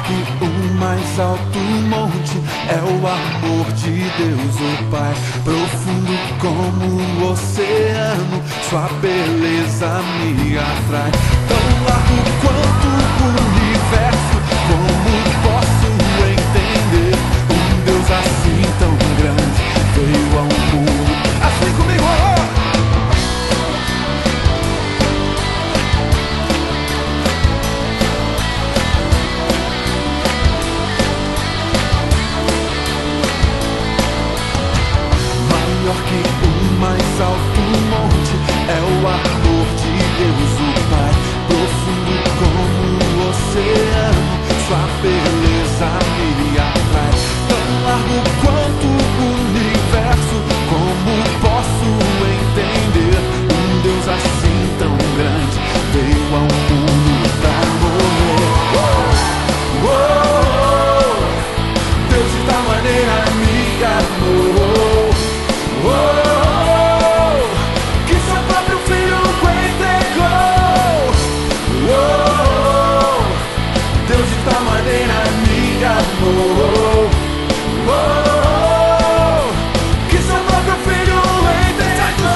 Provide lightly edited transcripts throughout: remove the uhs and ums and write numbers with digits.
que o mais alto monte é o amor de Deus, o Pai. Profundo como o oceano, sua beleza me atrai. Tão largo quanto o universo, como posso entender um Deus assim tão grande veio ao mundo? Assim comigo, maior que o mais alto monte é o amor de Deus, o Pai. Profundo como o oceano, sua beleza me atrai. Tão largo quanto o universo, como posso entender um Deus assim tão grande veio ao mundo pra morrer? Deus de tal maneira me amou, que seu próprio filho entregou. Deus de tal maneira me amou, que seu próprio filho entregou.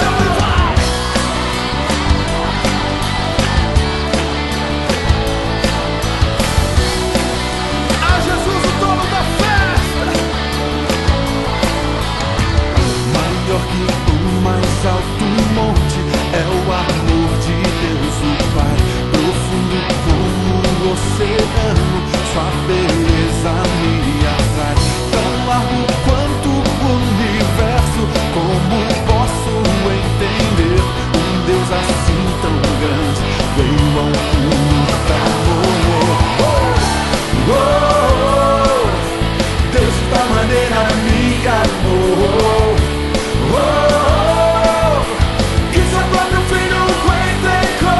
A Jesus o dono da festa, maior que o mais alto monte é o amor de Deus, o Pai. Profundo como o oceano, sua beleza me atrai. Tão largo quanto o universo, como posso entender um Deus assim tão grande veio ao mundo pra morrer? Deus de tal maneira me amou, que seu próprio filho entregou.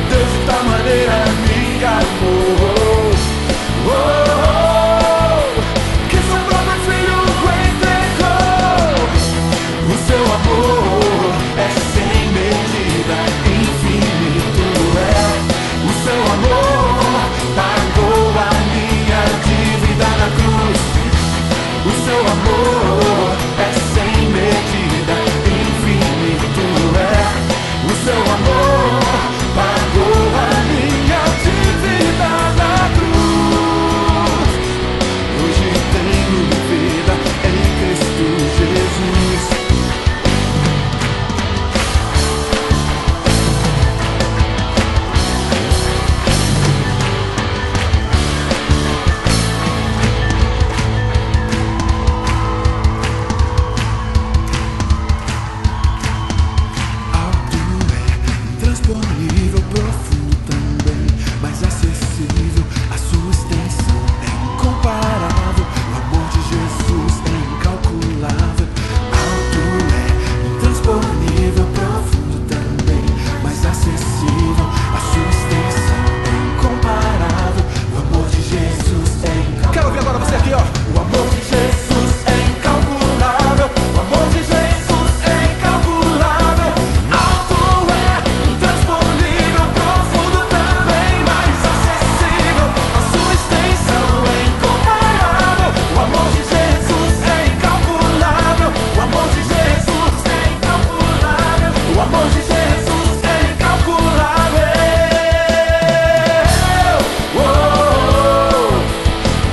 Deus de tal maneira me amou, que seu próprio filho entregou. O seu amor é sem medida, infinito é. O seu amor pagou a minha dívida na cruz. O seu amor é sem medida, infinito é. O seu amor pagou a minha dívida na cruz. Hoje tenho vida em Cristo Jesus. Intransponível, profundo também, mas acessível. A sua extensão é incomparável. O amor de Jesus é incalculável. Alto é intransponível, profundo também, mas acessível. A sua extensão é incomparável. O amor de Jesus é incalculável. Quero ouvir agora você aqui, ó. O amor de Jesus é incalculável. O amor de Jesus é incalculável. Alto é intransponível, profundo também, mas acessível. A sua extensão é incomparável. O amor de Jesus é incalculável. O amor de Jesus é incalculável. O amor de Jesus é incalculável.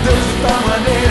Deus de tal maneira